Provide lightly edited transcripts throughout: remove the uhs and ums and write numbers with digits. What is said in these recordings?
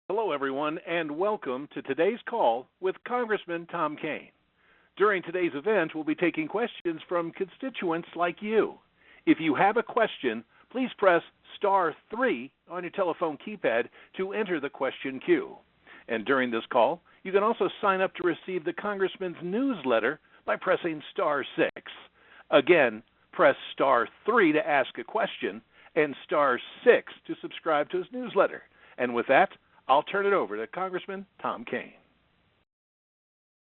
Hello, everyone, and welcome to today's call with Congressman Tom Kean. During today's event, we'll be taking questions from constituents like you. If you have a question, please press star 3 on your telephone keypad to enter the question queue. And during this call, you can also sign up to receive the Congressman's newsletter by pressing star 6. Again, press star 3 to ask a question and star 6 to subscribe to his newsletter. And with that, I'll turn it over to Congressman Tom Kean.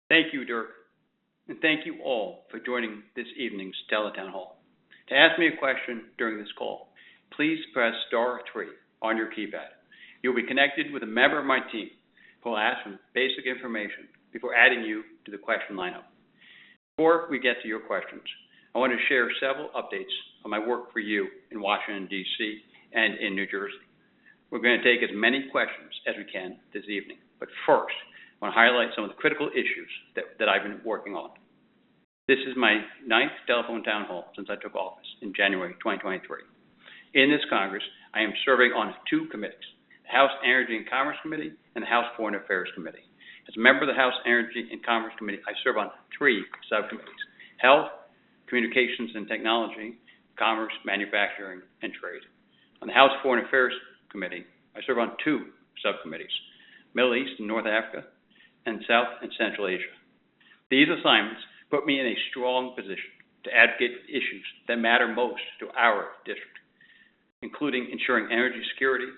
Thank you, Dirk, and thank you all for joining this evening's Teletown Hall. To ask me a question during this call, please press star 3 on your keypad. You'll be connected with a member of my team who will ask some basic information before adding you to the question lineup. Before we get to your questions, I want to share several updates on my work for you in Washington, D.C. and in New Jersey. We're going to take as many questions as we can this evening. But first, I want to highlight some of the critical issues that I've been working on. This is my 9th telephone town hall since I took office in January 2023. In this Congress, I am serving on 2 committees, the House Energy and Commerce Committee and the House Foreign Affairs Committee. As a member of the House Energy and Commerce Committee, I serve on 3 subcommittees: Health, Communications and Technology, Commerce, Manufacturing, and Trade. On the House Foreign Affairs Committee, I serve on 2 subcommittees: Middle East and North Africa, and South and Central Asia. These assignments put me in a strong position to advocate for issues that matter most to our district, including ensuring energy security,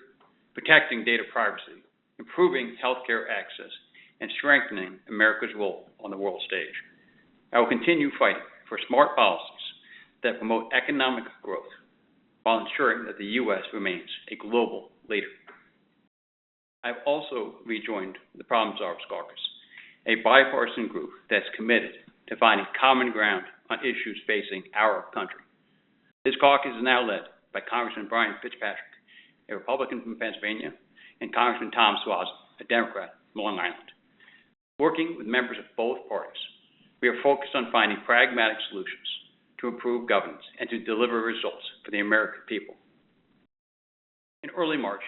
protecting data privacy, improving healthcare access, and strengthening America's role on the world stage. I will continue fighting for smart policies that promote economic growth while ensuring that the U.S. remains a global leader. I've also rejoined the Problem Solvers Caucus, a bipartisan group that's committed to finding common ground on issues facing our country. This caucus is now led by Congressman Brian Fitzpatrick, a Republican from Pennsylvania, and Congressman Tom Suozzi, a Democrat from Long Island. Working with members of both parties, we are focused on finding pragmatic solutions to improve governance and to deliver results for the American people. In early March,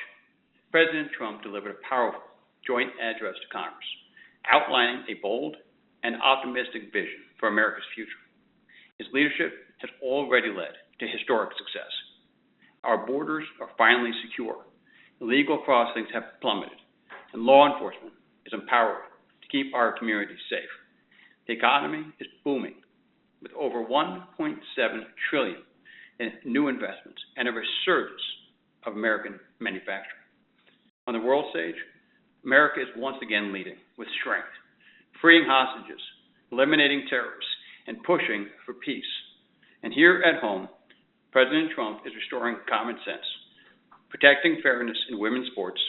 President Trump delivered a powerful joint address to Congress, outlining a bold and optimistic vision for America's future. His leadership has already led to historic success. Our borders are finally secure, illegal crossings have plummeted, and law enforcement is empowered to keep our communities safe. The economy is booming, with over $1.7 trillion in new investments and a resurgence of American manufacturing. On the world stage, America is once again leading with strength, freeing hostages, eliminating terrorists, and pushing for peace. And here at home, President Trump is restoring common sense, protecting fairness in women's sports,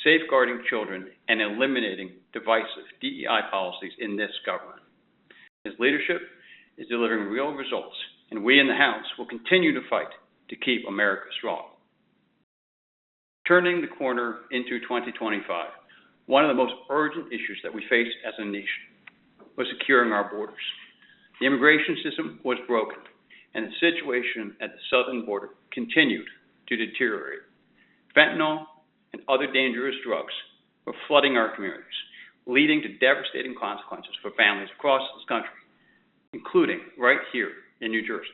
safeguarding children, and eliminating divisive DEI policies in this government. His leadership is delivering real results, and we in the House will continue to fight to keep America strong. Turning the corner into 2025, one of the most urgent issues that we face as a nation was securing our borders. The immigration system was broken, and the situation at the southern border continued to deteriorate. Fentanyl and other dangerous drugs were flooding our communities, leading to devastating consequences for families across this country, including right here in New Jersey.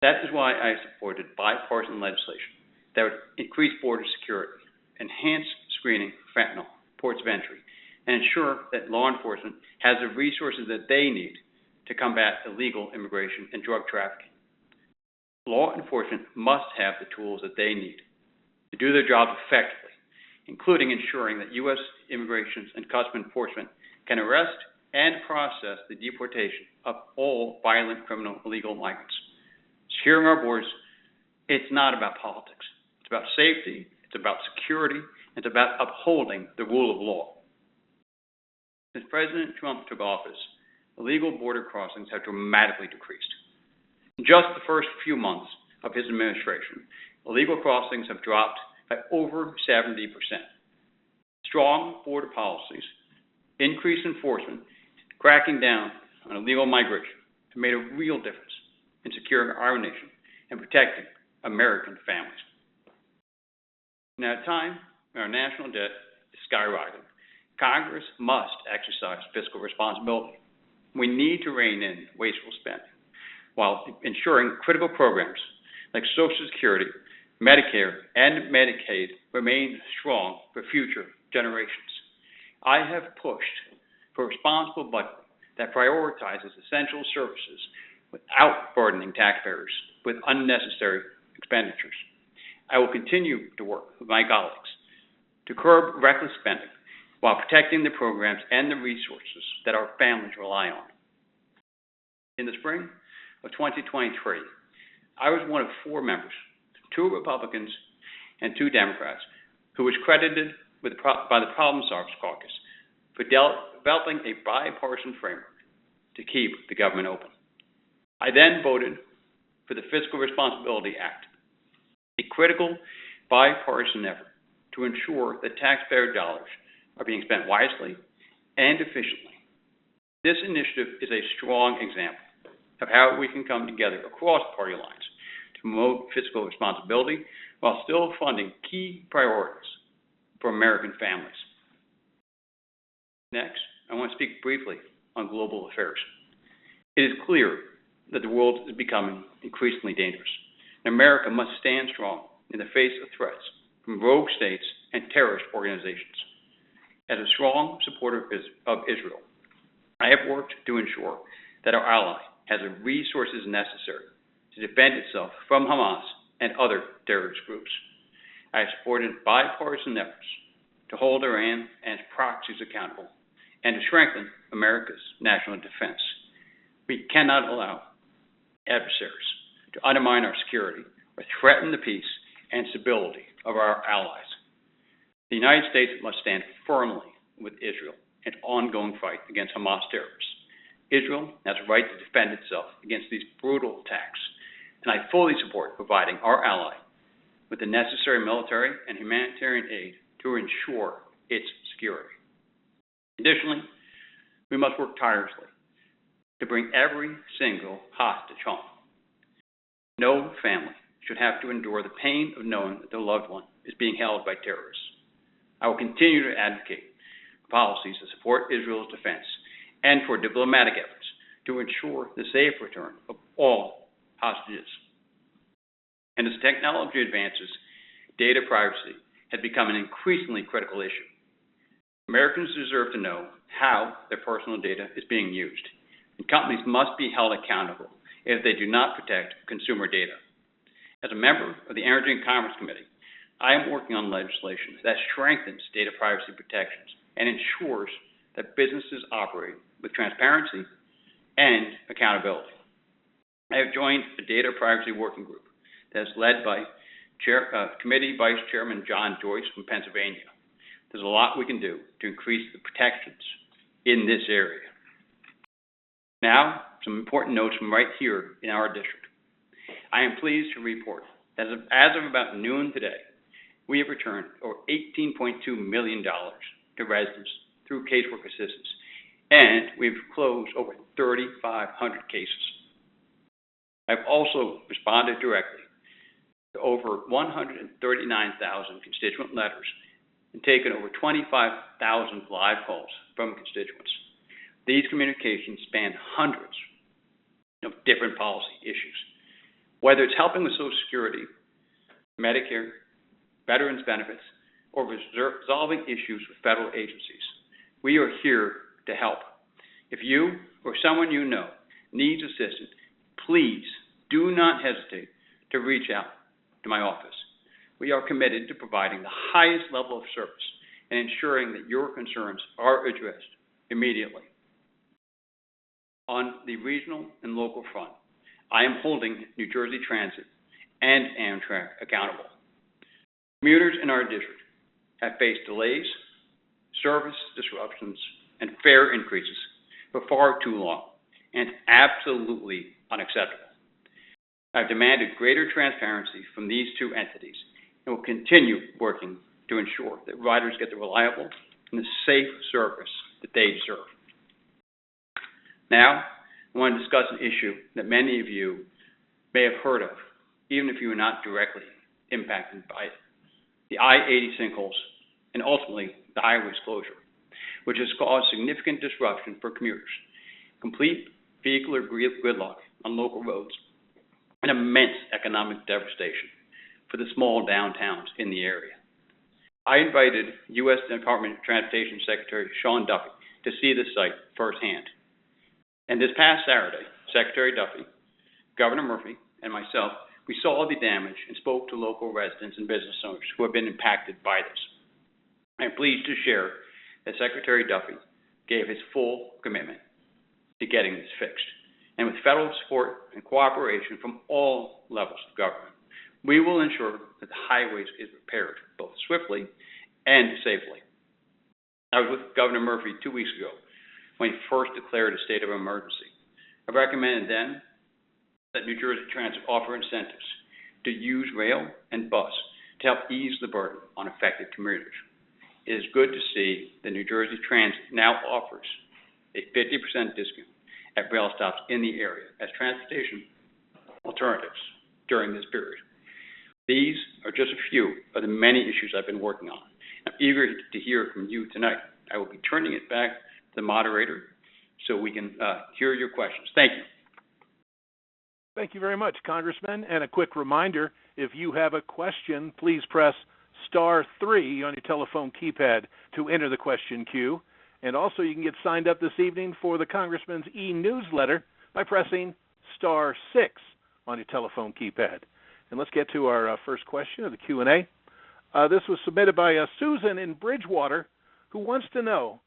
That is why I supported bipartisan legislation that would increase border security, enhance screening for fentanyl, ports of entry, and ensure that law enforcement has the resources that they need to combat illegal immigration and drug trafficking. Law enforcement must have the tools that they need to do their jobs effectively, including ensuring that U.S. Immigration and Customs Enforcement can arrest and process the deportation of all violent criminal illegal migrants. Securing our borders, it's not about politics. It's about safety, it's about security, it's about upholding the rule of law. Since President Trump took office, illegal border crossings have dramatically decreased. In just the first few months of his administration, illegal crossings have dropped by over 70%. Strong border policies, increased enforcement, cracking down on illegal migration have made a real difference in securing our nation and protecting American families. Now, at a time and our national debt is skyrocketing, Congress must exercise fiscal responsibility. We need to rein in wasteful spending while ensuring critical programs like Social Security, Medicare, and Medicaid remain strong for future generations. I have pushed for a responsible budget that prioritizes essential services without burdening taxpayers with unnecessary expenditures. I will continue to work with my colleagues to curb reckless spending while protecting the programs and the resources that our families rely on. In the spring of 2023, I was one of 4 members, 2 Republicans and 2 Democrats, who was credited by the Problem Solvers Caucus for developing a bipartisan framework to keep the government open. I then voted for the Fiscal Responsibility Act, a critical bipartisan effort to ensure that taxpayer dollars are being spent wisely and efficiently. This initiative is a strong example of how we can come together across party lines to promote fiscal responsibility while still funding key priorities for American families. Next, I want to speak briefly on global affairs. It is clear that the world is becoming increasingly dangerous, and America must stand strong in the face of threats from rogue states and terrorist organizations. As a strong supporter of Israel, I have worked to ensure that our ally has the resources necessary to defend itself from Hamas and other terrorist groups. I have supported bipartisan efforts to hold Iran and its proxies accountable and to strengthen America's national defense. We cannot allow adversaries to undermine our security or threaten the peace and stability of our allies. The United States must stand firmly with Israel in its ongoing fight against Hamas terrorists. Israel has a right to defend itself against these brutal attacks, and I fully support providing our ally with the necessary military and humanitarian aid to ensure its security. Additionally, we must work tirelessly to bring every single hostage home. No family should have to endure the pain of knowing that their loved one is being held by terrorists. I will continue to advocate for policies to support Israel's defense and for diplomatic efforts to ensure the safe return of all hostages. And as technology advances, data privacy has become an increasingly critical issue. Americans deserve to know how their personal data is being used, and companies must be held accountable if they do not protect consumer data. As a member of the Energy and Commerce Committee, I am working on legislation that strengthens data privacy protections and ensures that businesses operate with transparency and accountability. I have joined a data privacy working group that is led by Committee Vice Chairman John Joyce from Pennsylvania. There's a lot we can do to increase the protections in this area. Now, some important notes from right here in our district. I am pleased to report that as of about noon today, we have returned over $18.2 million to residents through casework assistance, and we've closed over 3,500 cases. I've also responded directly to over 139,000 constituent letters and taken over 25,000 live calls from constituents. These communications span hundreds of different policy issues, whether it's helping with Social Security, Medicare, veterans benefits, or resolving issues with federal agencies. We are here to help. If you or someone you know needs assistance, please do not hesitate to reach out to my office. We are committed to providing the highest level of service and ensuring that your concerns are addressed immediately. On the regional and local front, I am holding New Jersey Transit and Amtrak accountable. Commuters in our district have faced delays, service disruptions, and fare increases for far too long, and absolutely unacceptable. I've demanded greater transparency from these two entities and will continue working to ensure that riders get the reliable and the safe service that they deserve. Now, I want to discuss an issue that many of you may have heard of, even if you are not directly impacted by it. The I-80 sinkholes and ultimately the highway's closure, which has caused significant disruption for commuters, complete vehicular gridlock on local roads, and immense economic devastation for the small downtowns in the area. I invited U.S. Department of Transportation Secretary Sean Duffy to see the site firsthand. And this past Saturday, Secretary Duffy, Governor Murphy, and myself, we saw the damage and spoke to local residents and business owners who have been impacted by this. I'm pleased to share that Secretary Duffy gave his full commitment to getting this fixed. And with federal support and cooperation from all levels of government, we will ensure that the highways is repaired both swiftly and safely. I was with Governor Murphy 2 weeks ago when he first declared a state of emergency. I recommended then that New Jersey Transit offer incentives to use rail and bus to help ease the burden on affected commuters. It is good to see that New Jersey Transit now offers a 50% discount at rail stops in the area as transportation alternatives during this period. These are just a few of the many issues I've been working on. I'm eager to hear from you tonight. I will be turning it back to the moderator so we can hear your questions. Thank you. Thank you very much, Congressman. And a quick reminder, if you have a question, please press *3 on your telephone keypad to enter the question queue. And also you can get signed up this evening for the Congressman's e-newsletter by pressing *6 on your telephone keypad. And let's get to our first question of the Q&A. This was submitted by Susan in Bridgewater, who wants to know,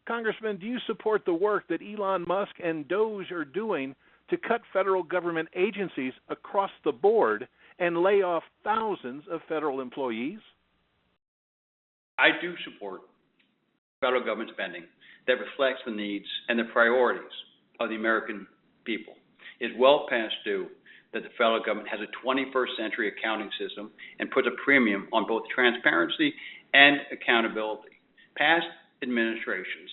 Congressman, do you support the work that Elon Musk and DOGE are doing to cut federal government agencies across the board and lay off thousands of federal employees? I do support federal government spending that reflects the needs and the priorities of the American people. It's well past due that the federal government has a 21st century accounting system and puts a premium on both transparency and accountability. Past administrations,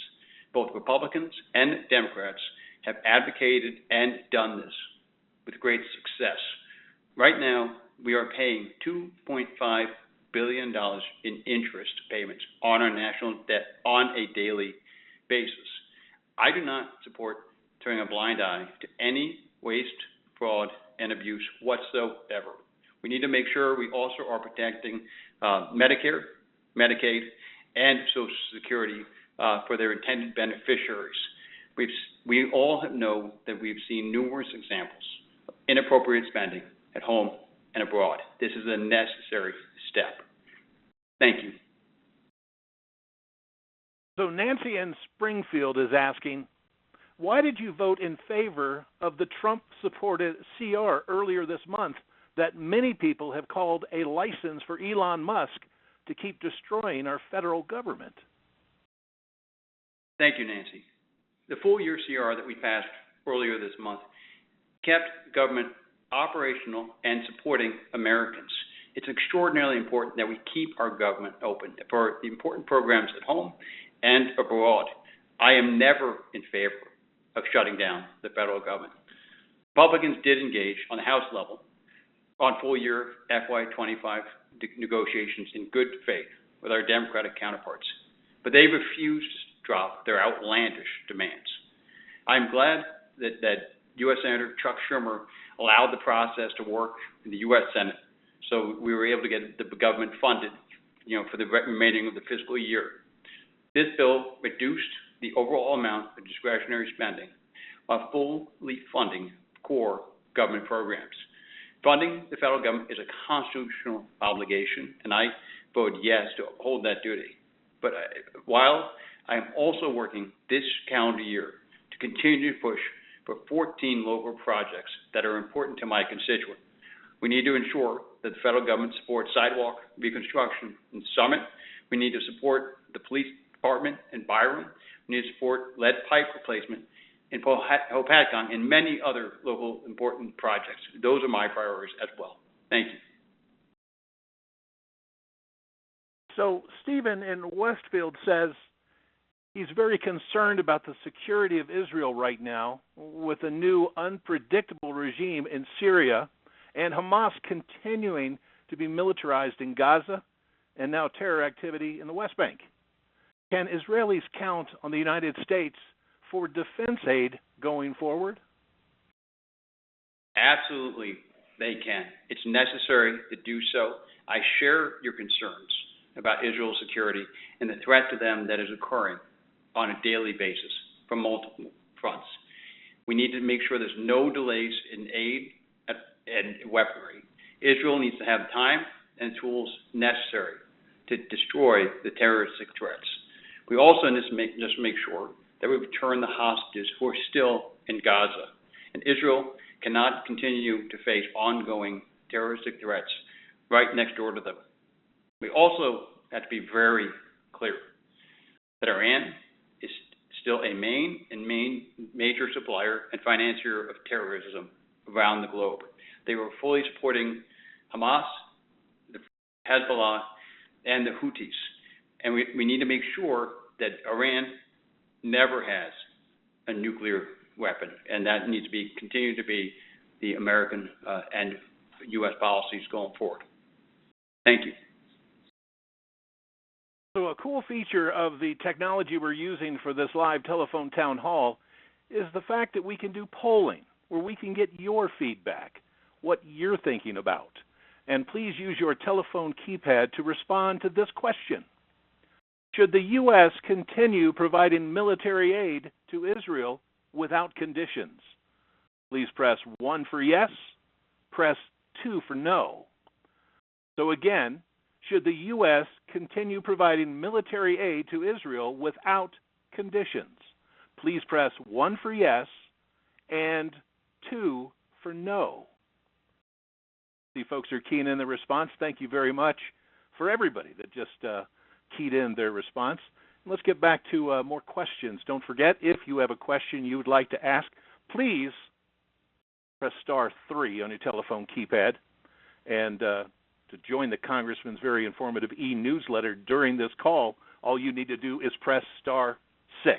both Republicans and Democrats, have advocated and done this with great success. Right now, we are paying $2.5 billion in interest payments on our national debt on a daily basis. I do not support turning a blind eye to any waste, fraud, and abuse whatsoever. We need to make sure we also are protecting Medicare, Medicaid, and Social Security for their intended beneficiaries. We all know that we've seen numerous examples of inappropriate spending at home and abroad. This is a necessary step. Thank you. So Nancy in Springfield is asking, why did you vote in favor of the Trump-supported CR earlier this month that many people have called a license for Elon Musk to keep destroying our federal government? Thank you, Nancy. The full-year CR that we passed earlier this month kept government operational and supporting Americans. It's extraordinarily important that we keep our government open for the important programs at home and abroad. I am never in favor of shutting down the federal government. Republicans did engage on the House level on full-year FY25 negotiations in good faith with our Democratic counterparts, but they refused to drop their outlandish demands. I'm glad that U.S. Senator Chuck Schumer allowed the process to work in the U.S. Senate, so we were able to get the government funded, for the remaining of the fiscal year. This bill reduced the overall amount of discretionary spending while fully funding core government programs. Funding the federal government is a constitutional obligation, and I voted yes to uphold that duty. But while I am also working this calendar year to continue to push for 14 local projects that are important to my constituent, we need to ensure that the federal government supports sidewalk reconstruction in Summit. We need to support the police department in Byram. We need to support lead pipe replacement in Hopatcong and many other local important projects. Those are my priorities as well. Thank you. So Stephen in Westfield says he's very concerned about the security of Israel right now with a new unpredictable regime in Syria and Hamas continuing to be militarized in Gaza and now terror activity in the West Bank. Can Israelis count on the United States for defense aid going forward? Absolutely, they can. It's necessary to do so. I share your concerns about Israel's security and the threat to them that is occurring on a daily basis from multiple fronts. We need to make sure there's no delays in aid and weaponry. Israel needs to have time and tools necessary to destroy the terroristic threats. We also need to make sure that we return the hostages who are still in Gaza. And Israel cannot continue to face ongoing terroristic threats right next door to them. We also have to be very clear that Iran is still a major supplier and financier of terrorism around the globe. They were fully supporting Hamas, the Hezbollah, and the Houthis. And we need to make sure that Iran never has a nuclear weapon, and that needs to continue to be the American and U.S. policies going forward. Thank you. So a cool feature of the technology we're using for this live telephone town hall is the fact that we can do polling, where we can get your feedback, what you're thinking about. And please use your telephone keypad to respond to this question. Should the U.S. continue providing military aid to Israel without conditions? Please press 1 for yes, press 2 for no. So again, should the U.S. continue providing military aid to Israel without conditions? Please press 1 for yes and 2 for no. See, folks are keying in the response. Thank you very much for everybody that just keyed in their response. Let's get back to more questions. Don't forget, if you have a question you would like to ask, please press star 3 on your telephone keypad. And to join the Congressman's very informative e-newsletter during this call, all you need to do is press star 6.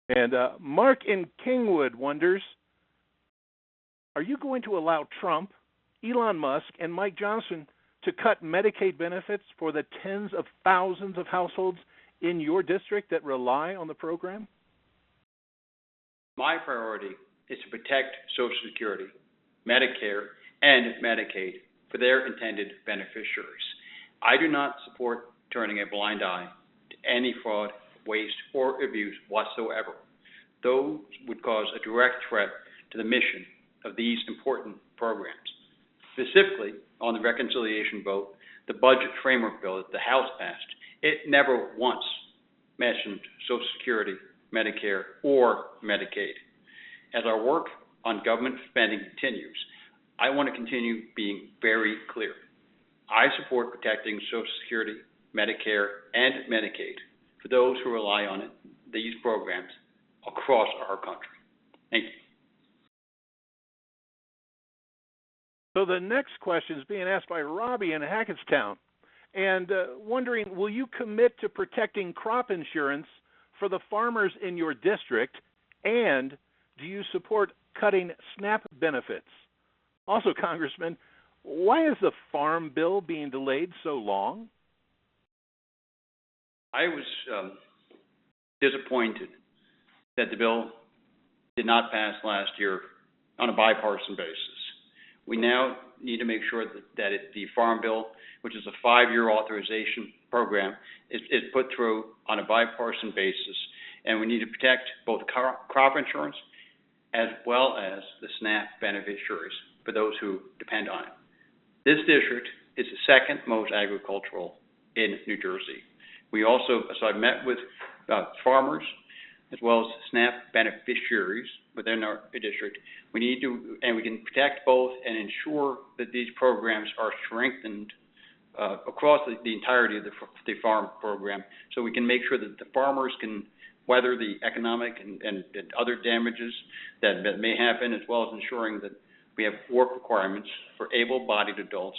And Mark in Kingwood wonders, are you going to allow Trump, Elon Musk, and Mike Johnson to cut Medicaid benefits for the tens of thousands of households in your district that rely on the program? My priority is to protect Social Security, Medicare, and Medicaid for their intended beneficiaries. I do not support turning a blind eye to any fraud, waste, or abuse whatsoever. Those would cause a direct threat to the mission of these important programs. Specifically, on the reconciliation vote, the budget framework bill that the House passed, it never once mentioned Social Security, Medicare, or Medicaid. As our work on government spending continues, I want to continue being very clear. I support protecting Social Security, Medicare, and Medicaid for those who rely on it, these programs across our country. Thank you. So the next question is being asked by Robbie in Hackettstown, and wondering, will you commit to protecting crop insurance for the farmers in your district, and do you support cutting SNAP benefits? Also, Congressman, why is the farm bill being delayed so long? I was disappointed that the bill did not pass last year on a bipartisan basis. We now need to make sure that the farm bill, which is a 5-year authorization program, is put through on a bipartisan basis, and we need to protect both crop insurance as well as the SNAP beneficiaries for those who depend on it. This district is the second most agricultural in New Jersey. We also, so I've met with farmers as well as SNAP beneficiaries within our district. We need to, and we can protect both and ensure that these programs are strengthened across the entirety of the farm program, so we can make sure that the farmers can weather the economic and other damages that may happen, as well as ensuring that we have work requirements for able-bodied adults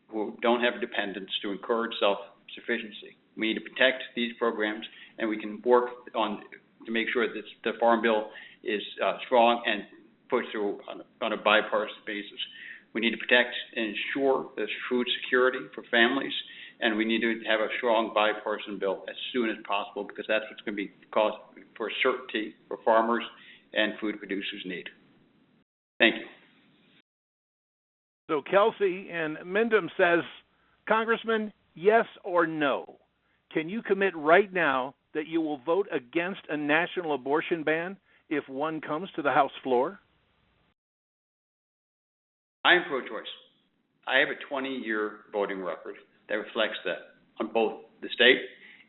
who don't have dependents to encourage self-sufficiency. We need to protect these programs, and we can work on to make sure that the Farm Bill is strong and pushed through on a bipartisan basis. We need to protect and ensure there's food security for families, and we need to have a strong bipartisan bill as soon as possible because that's what's going to be caused for certainty for farmers and food producers need. Thank you. So Kelsey in Mendham says, Congressman, yes or no? Can you commit right now that you will vote against a national abortion ban if one comes to the House floor? I am pro-choice. I have a 20-year voting record that reflects that on both the state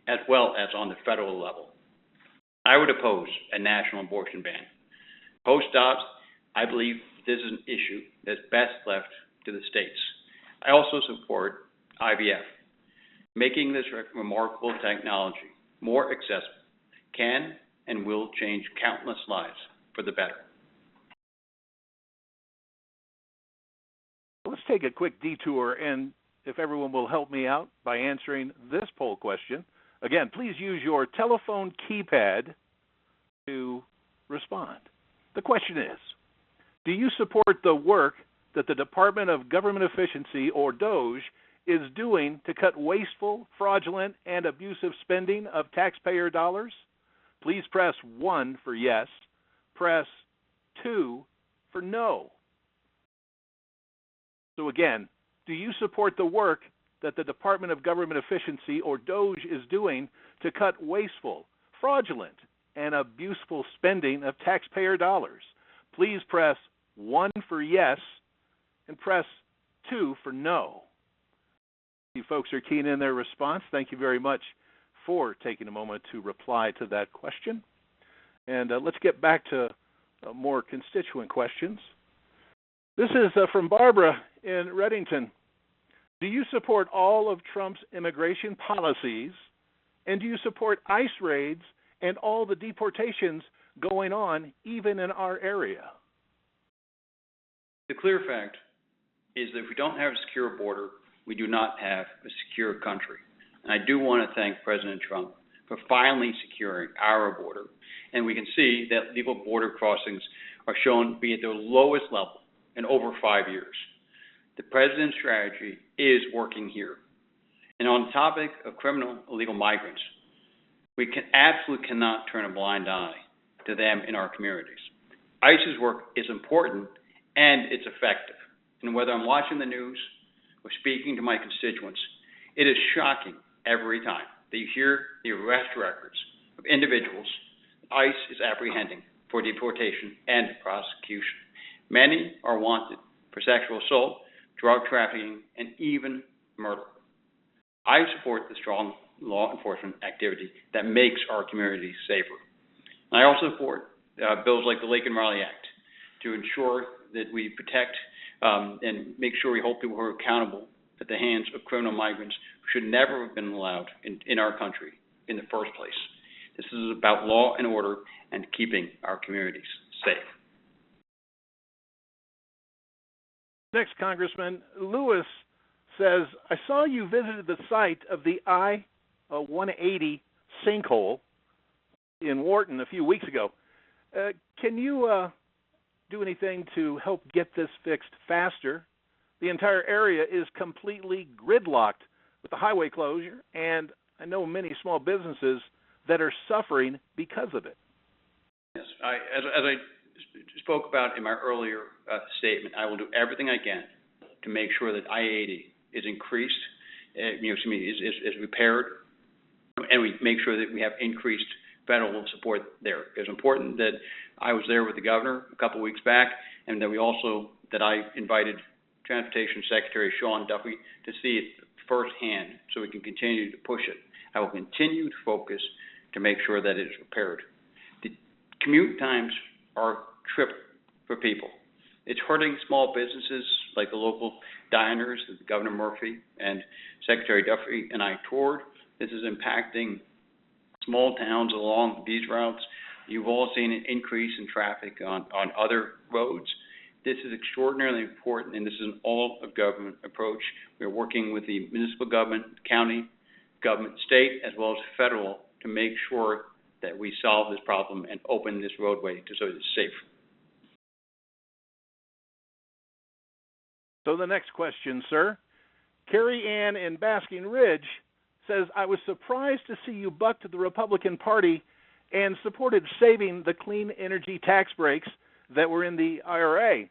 as well as on the federal level. I would oppose a national abortion ban. Post-Dobbs, I believe this is an issue that's best left to the states. I also support IVF. Making this remarkable technology more accessible can and will change countless lives for the better. Let's take a quick detour, and if everyone will help me out by answering this poll question. Again, please use your telephone keypad to respond. The question is, do you support the work that the Department of Government Efficiency, or DOGE, is doing to cut wasteful, fraudulent, and abusive spending of taxpayer dollars? Please press 1 for yes, press 2 for no. So again, do you support the work that the Department of Government Efficiency, or DOGE, is doing to cut wasteful, fraudulent, and abuseful spending of taxpayer dollars? Please press 1 for yes and press 2 for no. You folks are keen in their response. Thank you very much for taking a moment to reply to that question. And let's get back to more constituent questions. This is from Barbara in Reddington. Do you support all of Trump's immigration policies, and do you support ICE raids and all the deportations going on even in our area? The clear fact is that if we don't have a secure border, we do not have a secure country. And I do want to thank President Trump for finally securing our border. And we can see that legal border crossings are shown to be at their lowest level in over 5 years. The president's strategy is working here. And on the topic of criminal illegal migrants, we absolutely cannot turn a blind eye to them in our communities. ICE's work is important and it's effective. And whether I'm watching the news or speaking to my constituents, it is shocking every time that you hear the arrest records of individuals ICE is apprehending for deportation and prosecution. Many are wanted for sexual assault, drug trafficking, and even murder. I support the strong law enforcement activity that makes our communities safer. And I also support bills like the Lake and Raleigh Act to ensure that we protect and make sure we hold people who are accountable at the hands of criminal migrants who should never have been allowed in our country in the first place. This is about law and order and keeping our communities safe. Next, Congressman, Lewis says, I saw you visited the site of the I-180 sinkhole in Wharton a few weeks ago. Can you do anything to help get this fixed faster? The entire area is completely gridlocked with the highway closure, and I know many small businesses that are suffering because of it. Yes, as I spoke about in my earlier statement, I will do everything I can to make sure that I-80 is increased, is repaired, and we make sure that we have increased federal support there. It's important that I was there with the governor a couple of weeks back, and that I invited Transportation Secretary Sean Duffy to see it firsthand so we can continue to push it. I will continue to focus to make sure that it is repaired. The commute times are triple for people. It's hurting small businesses like the local diners that Governor Murphy and Secretary Duffy and I toured. This is impacting small towns along these routes. You've all seen an increase in traffic on other roads. This is extraordinarily important, and this is an all-of-government approach. We're working with the municipal government, county government, state, as well as federal to make sure that we solve this problem and open this roadway so it's safe. So the next question, sir. Carrie Ann in Basking Ridge says, I was surprised to see you buck to the Republican Party and supported saving the clean energy tax breaks that were in the IRA.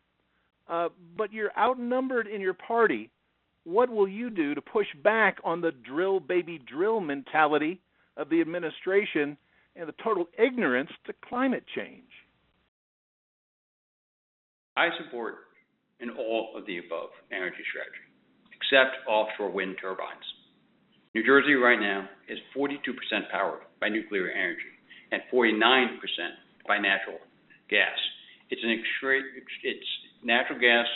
But you're outnumbered in your party. What will you do to push back on the drill, baby, drill mentality of the administration and the total ignorance to climate change? I support in all of the above energy strategy, except offshore wind turbines. New Jersey right now is 42% powered by nuclear energy and 49% by natural gas. It's natural gas,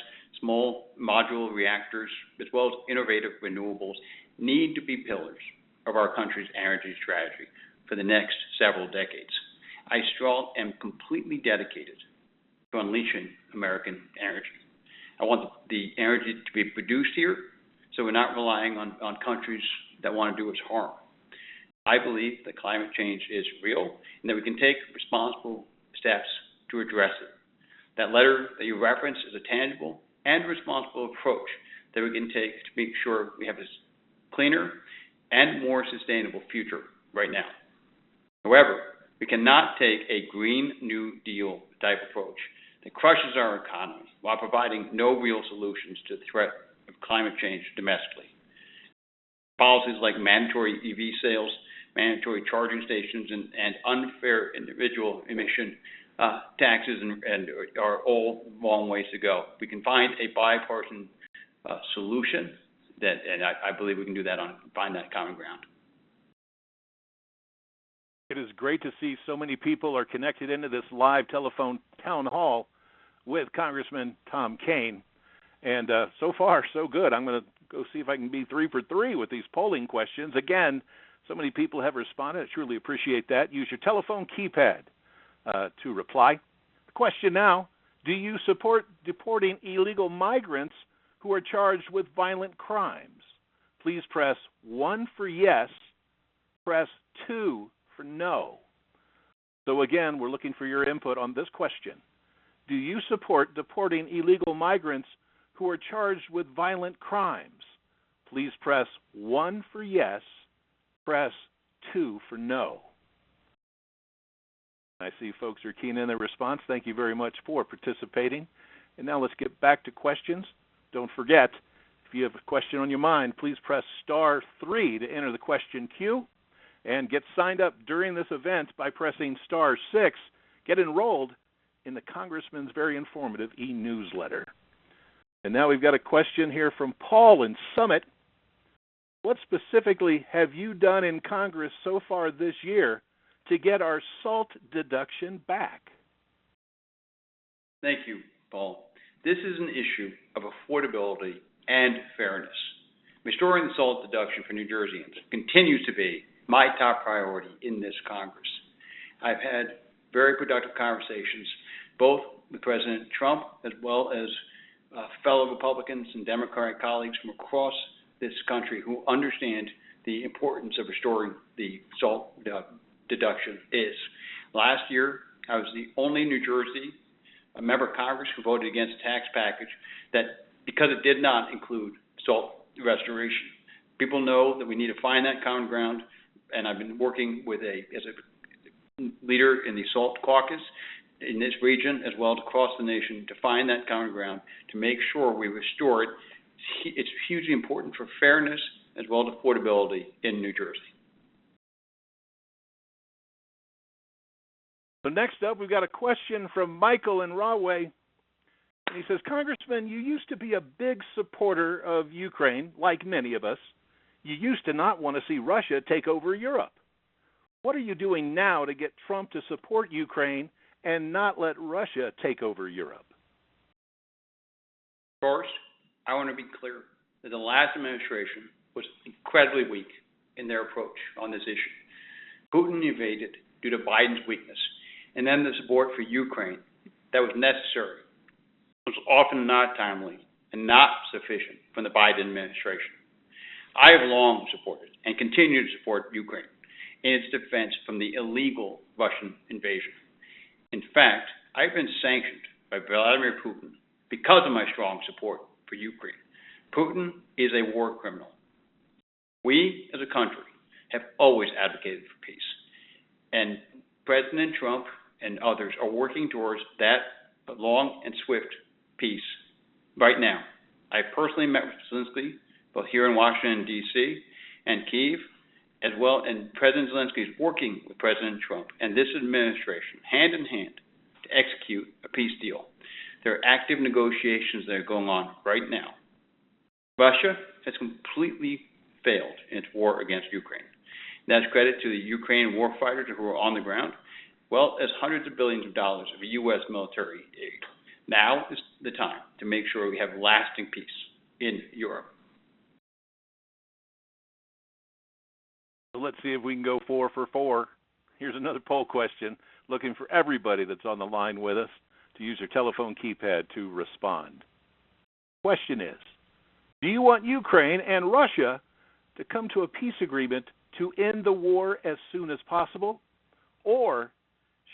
small modular reactors, as well as innovative renewables need to be pillars of our country's energy strategy for the next several decades. I am completely dedicated to unleashing American energy. I want the energy to be produced here, so we're not relying on countries that want to do us harm. I believe that climate change is real and that we can take responsible steps to address it. That letter that you referenced is a tangible and responsible approach that we can take to make sure we have a cleaner and more sustainable future right now. However, we cannot take a Green New Deal type approach that crushes our economy while providing no real solutions to the threat of climate change domestically. Policies like mandatory EV sales, mandatory charging stations, and unfair individual emission taxes and are all long ways to go. We can find a bipartisan solution, and I believe we can do that find that common ground. It is great to see so many people are connected into this live telephone town hall with Congressman Tom Kean. And so far, so good. I'm going to go see if I can be 3 for 3 with these polling questions. Again, so many people have responded. I truly appreciate that. Use your telephone keypad to reply. The question now, do you support deporting illegal migrants who are charged with violent crimes? Please press 1 for yes, press 2 for no. So again, we're looking for your input on this question. Do you support deporting illegal migrants who are charged with violent crimes? Please press 1 for yes, press 2 for no. I see folks are keen in their response. Thank you very much for participating. And now let's get back to questions. Don't forget, if you have a question on your mind, please press *3 to enter the question queue and get signed up during this event by pressing *6. Get enrolled in the Congressman's very informative e-newsletter. And now we've got a question here from Paul in Summit. What specifically have you done in Congress so far this year to get our SALT deduction back? Thank you, Paul. This is an issue of affordability and fairness. Restoring the SALT deduction for New Jerseyans continues to be my top priority in this Congress. I've had very productive conversations, both with President Trump as well as fellow Republicans and Democratic colleagues from across this country who understand the importance of restoring the SALT deduction is. Last year, I was the only New Jersey member of Congress who voted against a tax package that, because it did not include SALT restoration. People know that we need to find that common ground, and I've been working with as a leader in the SALT caucus in this region as well as across the nation to find that common ground to make sure we restore it. It's hugely important for fairness as well as affordability in New Jersey. So next up, we've got a question from Michael in Rahway. And he says, Congressman, you used to be a big supporter of Ukraine, like many of us. You used to not want to see Russia take over Europe. What are you doing now to get Trump to support Ukraine and not let Russia take over Europe? First, I want to be clear that the last administration was incredibly weak in their approach on this issue. Putin invaded due to Biden's weakness, and then the support for Ukraine that was necessary was often not timely and not sufficient from the Biden administration. I have long supported and continue to support Ukraine in its defense from the illegal Russian invasion. In fact, I've been sanctioned by Vladimir Putin because of my strong support for Ukraine. Putin is a war criminal. We, as a country, have always advocated for peace. And President Trump and others are working towards that long and swift peace right now. I personally met with Zelensky, both here in Washington, D.C. and Kyiv, as well, and President Zelensky is working with President Trump and this administration, hand in hand, to execute a peace deal. There are active negotiations that are going on right now. Russia has completely failed in its war against Ukraine. And that's credit to the Ukrainian warfighters who are on the ground, well as hundreds of billions of dollars of U.S. military aid. Now is the time to make sure we have lasting peace in Europe. So let's see if we can go 4 for 4. Here's another poll question, looking for everybody that's on the line with us to use their telephone keypad to respond. Question is, do you want Ukraine and Russia to come to a peace agreement to end the war as soon as possible? Or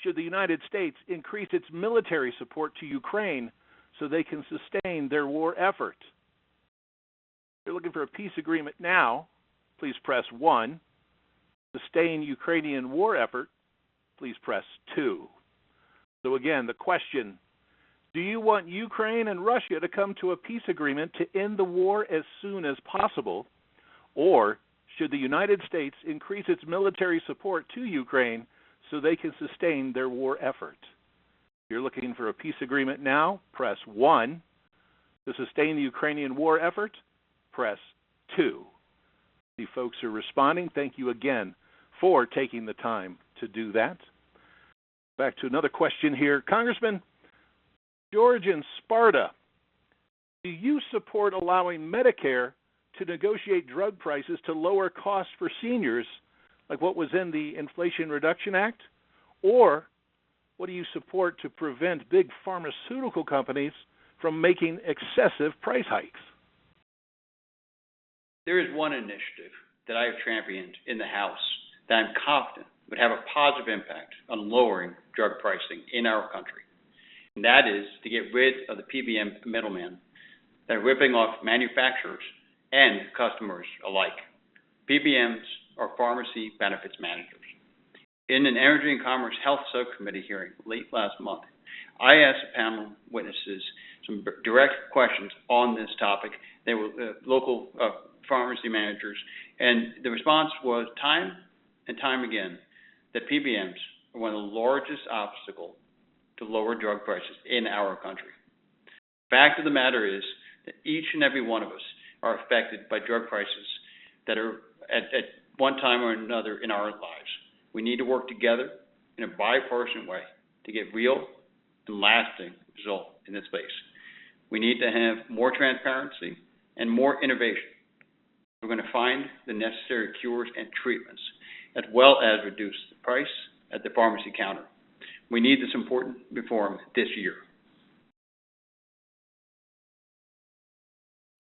should the United States increase its military support to Ukraine so they can sustain their war effort? If you're looking for a peace agreement now, please press 1. Sustain Ukrainian war effort, please press 2. So again, the question, do you want Ukraine and Russia to come to a peace agreement to end the war as soon as possible? Or should the United States increase its military support to Ukraine so they can sustain their war effort? If you're looking for a peace agreement now, press 1. To sustain the Ukrainian war effort, press 2. The folks who are responding, thank you again for taking the time to do that. Back to another question here. Congressman George in Sparta, do you support allowing Medicare to negotiate drug prices to lower costs for seniors, like what was in the Inflation Reduction Act? Or what do you support to prevent big pharmaceutical companies from making excessive price hikes? There is one initiative that I have championed in the House that I'm confident would have a positive impact on lowering drug pricing in our country. And that is to get rid of the PBM middlemen that are ripping off manufacturers and customers alike. PBMs are pharmacy benefits managers. In an Energy and Commerce Health Subcommittee hearing late last month, I asked the panel witnesses some direct questions on this topic. They were local pharmacy managers, and the response was time and time again that PBMs are one of the largest obstacles to lower drug prices in our country. Fact of the matter is that each and every one of us are affected by drug prices that are at one time or another in our lives. We need to work together in a bipartisan way to get real and lasting results in this space. We need to have more transparency and more innovation. We're going to find the necessary cures and treatments, as well as reduce the price at the pharmacy counter. We need this important reform this year.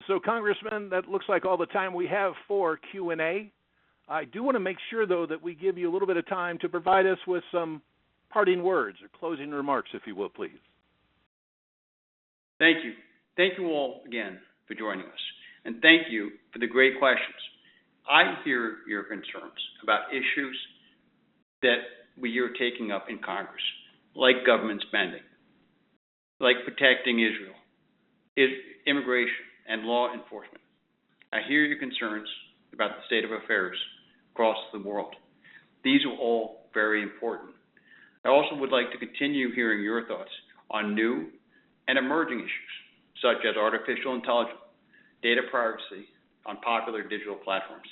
So, Congressman, that looks like all the time we have for Q&A. I do want to make sure, though, that we give you a little bit of time to provide us with some parting words or closing remarks, if you will, please. Thank you. Thank you all again for joining us. And thank you for the great questions. I hear your concerns about issues that we are taking up in Congress, like government spending, like protecting Israel, immigration, and law enforcement. I hear your concerns about the state of affairs across the world. These are all very important. I also would like to continue hearing your thoughts on new and emerging issues, such as artificial intelligence, data privacy on popular digital platforms.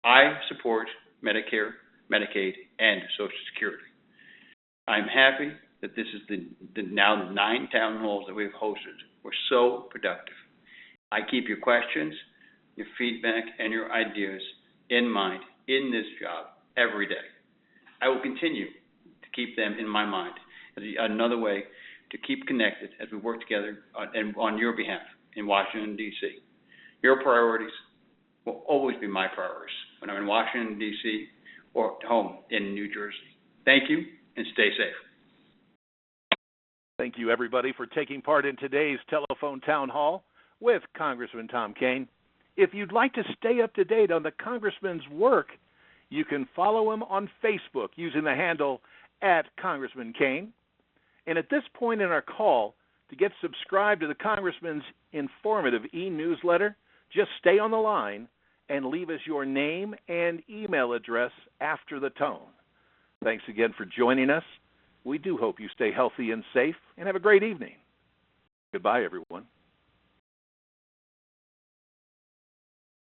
I support Medicare, Medicaid, and Social Security. I'm happy that this is the now 9 town halls that we've hosted were so productive. I keep your questions, your feedback, and your ideas in mind in this job every day. I will continue to keep them in my mind as another way to keep connected as we work together on your behalf in Washington, D.C. Your priorities will always be my priorities when I'm in Washington, D.C. or at home in New Jersey. Thank you, and stay safe. Thank you, everybody, for taking part in today's telephone town hall with Congressman Tom Kean. If you'd like to stay up to date on the Congressman's work, you can follow him on Facebook using the handle @Congressman Kean. And at this point in our call, to get subscribed to the Congressman's informative e-newsletter, just stay on the line and leave us your name and email address after the tone. Thanks again for joining us. We do hope you stay healthy and safe, and have a great evening. Goodbye, everyone.